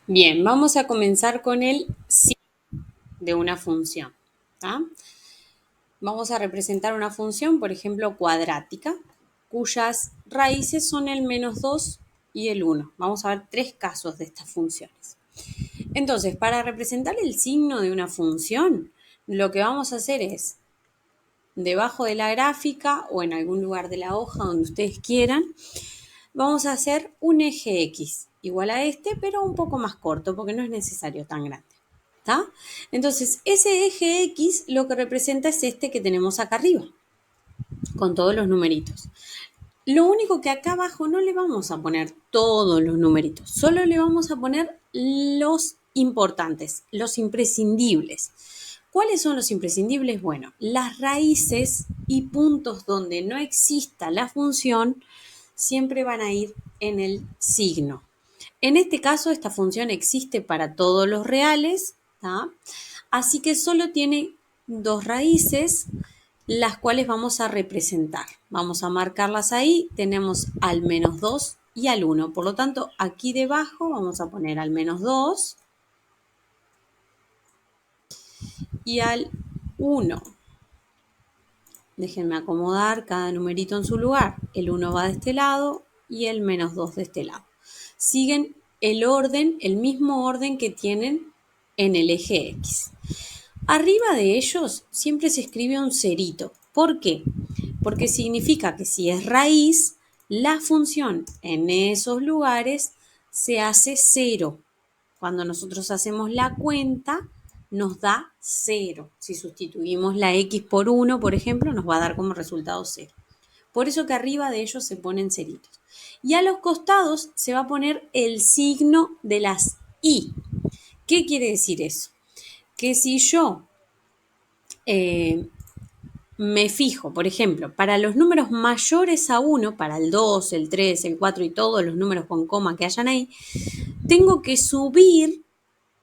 Bien, vamos a comenzar con el signo de una función. ¿Tá? Vamos a representar una función, por ejemplo, cuadrática, cuyas raíces son el -2 y el 1. Vamos a ver tres casos de estas funciones. Entonces, para representar el signo de una función, lo que vamos a hacer es, debajo de la gráfica o en algún lugar de la hoja donde ustedes quieran, vamos a hacer un eje X igual a este, pero un poco más corto porque no es necesario tan grande. ¿Está? Entonces, ese eje X lo que representa es este que tenemos acá arriba, con todos los numeritos. Lo único que acá abajo no le vamos a poner todos los numeritos, solo le vamos a poner los importantes, los imprescindibles. ¿Cuáles son los imprescindibles? Bueno, las raíces y puntos donde no exista la función siempre van a ir en el signo. En este caso, esta función existe para todos los reales, ¿tá? Así que solo tiene dos raíces, las cuales vamos a representar. Vamos a marcarlas ahí. Tenemos al -2 y al 1. Por lo tanto, aquí debajo vamos a poner al -2 y al 1. Déjenme acomodar cada numerito en su lugar. El 1 va de este lado y el -2 de este lado. Siguen el orden, el mismo orden que tienen en el eje X. Arriba de ellos siempre se escribe un cerito. ¿Por qué? Porque significa que si es raíz, la función en esos lugares se hace 0. Cuando nosotros hacemos la cuenta, nos da 0. Si sustituimos la X por 1, por ejemplo, nos va a dar como resultado 0. Por eso que arriba de ellos se ponen ceritos. Y a los costados se va a poner el signo de las I. ¿Qué quiere decir eso? Que si yo me fijo, por ejemplo, para los números mayores a 1, para el 2, el 3, el 4 y todos los números con coma que hayan ahí, tengo que subir,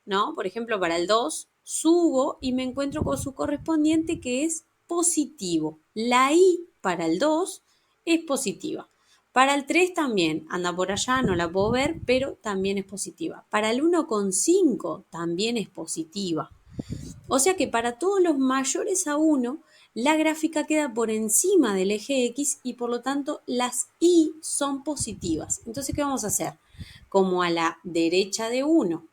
¿no? Por ejemplo, para el 2, subo y me encuentro con su correspondiente que es positivo. La I para el 2 es positiva. Para el 3 también, anda por allá, no la puedo ver, pero también es positiva. Para el 1,5 también es positiva. O sea que para todos los mayores a 1, la gráfica queda por encima del eje X y por lo tanto las Y son positivas. Entonces, ¿qué vamos a hacer? Como a la derecha de 1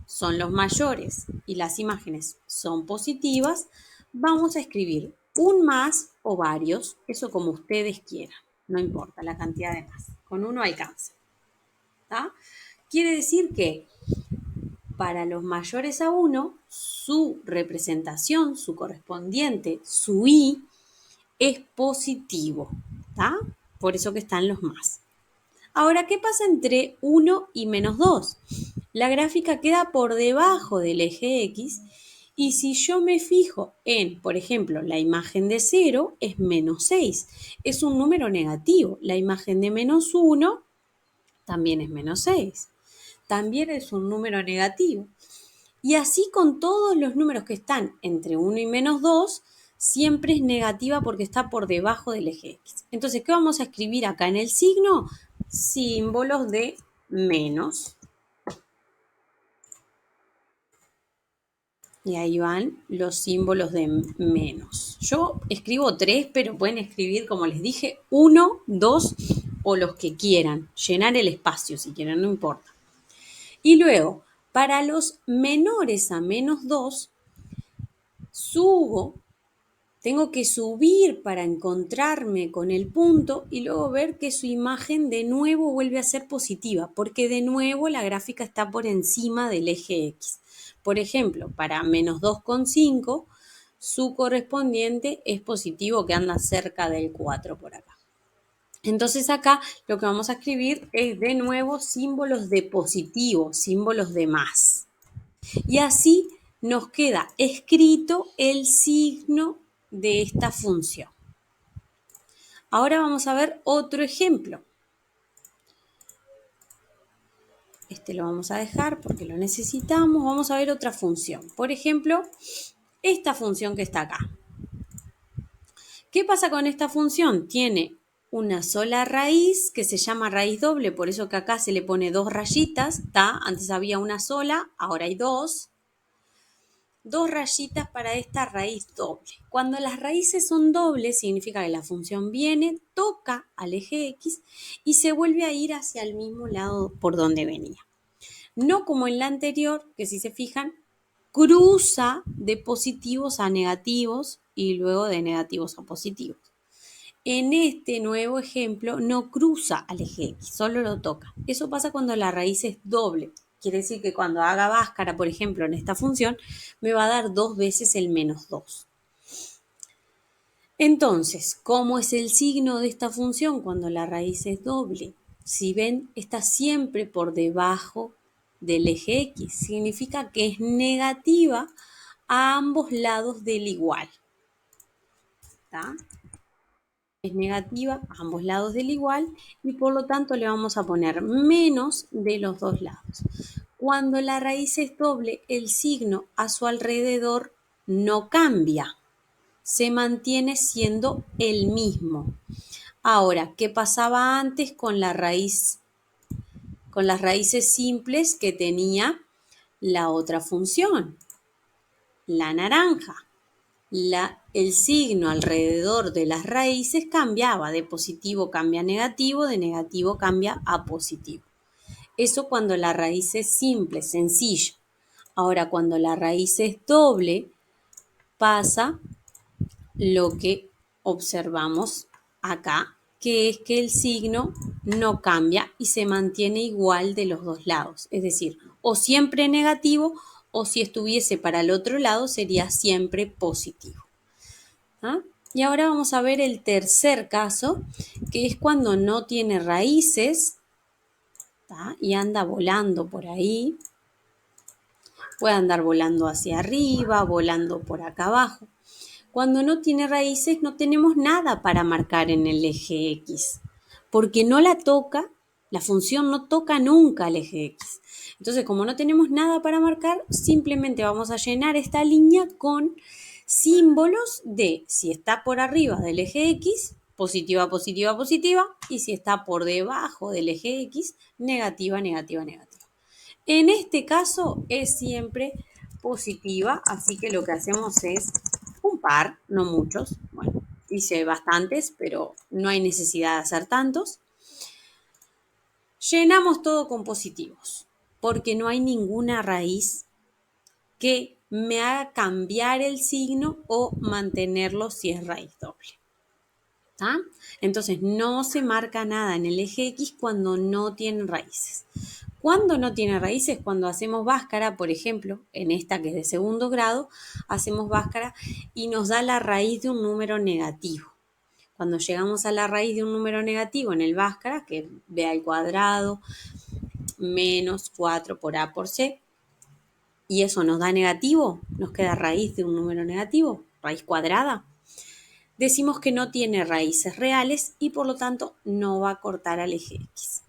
son los mayores y las imágenes son positivas, vamos a escribir un más o varios, eso como ustedes quieran, no importa la cantidad de más, con uno alcanza. ¿Tá? Quiere decir que para los mayores a 1, su representación, su correspondiente, su I, es positivo. ¿Tá? Por eso que están los más. Ahora, ¿qué pasa entre 1 y -2? La gráfica queda por debajo del eje X y si yo me fijo en, por ejemplo, la imagen de 0 es -6. Es un número negativo. La imagen de -1 también es -6. También es un número negativo. Y así con todos los números que están entre 1 y -2, siempre es negativa porque está por debajo del eje X. Entonces, ¿qué vamos a escribir acá en el signo? Símbolos de menos. Y ahí van los símbolos de menos. Yo escribo 3, pero pueden escribir, como les dije, 1, 2 o los que quieran. Llenar el espacio si quieren, no importa. Y luego, para los menores a -2, subo, tengo que subir para encontrarme con el punto y luego ver que su imagen de nuevo vuelve a ser positiva, porque de nuevo la gráfica está por encima del eje X. Por ejemplo, para -2,5, su correspondiente es positivo, que anda cerca del 4 por acá. Entonces acá lo que vamos a escribir es de nuevo símbolos de positivo, símbolos de más. Y así nos queda escrito el signo de esta función. Ahora vamos a ver otro ejemplo. Este lo vamos a dejar porque lo necesitamos. Vamos a ver otra función. Por ejemplo, esta función que está acá. ¿Qué pasa con esta función? Tiene una sola raíz que se llama raíz doble, por eso que acá se le pone 2 rayitas, ¿está? Antes había una sola, ahora hay dos. 2 rayitas para esta raíz doble. Cuando las raíces son dobles, significa que la función viene, toca al eje X y se vuelve a ir hacia el mismo lado por donde venía. No como en la anterior, que si se fijan, cruza de positivos a negativos y luego de negativos a positivos. En este nuevo ejemplo no cruza al eje X, solo lo toca. Eso pasa cuando la raíz es doble. Quiere decir que cuando haga báscara, por ejemplo, en esta función, me va a dar 2 veces el menos 2. Entonces, ¿cómo es el signo de esta función cuando la raíz es doble? Si ven, está siempre por debajo del eje X. Significa que es negativa a ambos lados del igual. ¿Está? Es negativa a ambos lados del igual y por lo tanto le vamos a poner menos de los dos lados. Cuando la raíz es doble, el signo a su alrededor no cambia, se mantiene siendo el mismo. Ahora, ¿qué pasaba antes con la raíz? Con las raíces simples que tenía la otra función, la naranja. El signo alrededor de las raíces cambiaba, de positivo cambia a negativo, de negativo cambia a positivo. Eso cuando la raíz es simple, sencilla. Ahora, cuando la raíz es doble, pasa lo que observamos acá, que es que el signo no cambia y se mantiene igual de los dos lados. Es decir, o siempre negativo o si estuviese para el otro lado sería siempre positivo. ¿Ah? Y ahora vamos a ver el tercer caso, que es cuando no tiene raíces, ¿tá? Y anda volando por ahí. Puede andar volando hacia arriba, volando por acá abajo. Cuando no tiene raíces no tenemos nada para marcar en el eje X, porque no la toca, la función no toca nunca el eje X. Entonces, como no tenemos nada para marcar, simplemente vamos a llenar esta línea con símbolos de si está por arriba del eje X, positiva, positiva, positiva, y si está por debajo del eje X, negativa, negativa, negativa. En este caso es siempre positiva, así que lo que hacemos es un par, no muchos. Bueno, hice bastantes, pero no hay necesidad de hacer tantos. Llenamos todo con positivos, porque no hay ninguna raíz que me haga cambiar el signo o mantenerlo si es raíz doble. ¿Tá? Entonces no se marca nada en el eje X cuando no tiene raíces. Cuando no tiene raíces, cuando hacemos báscara, por ejemplo, en esta que es de segundo grado, hacemos báscara y nos da la raíz de un número negativo. Cuando llegamos a la raíz de un número negativo en el báscara, que es b al cuadrado menos 4 por a por c, y eso nos da negativo, nos queda raíz de un número negativo, raíz cuadrada. Decimos que no tiene raíces reales y por lo tanto no va a cortar al eje X.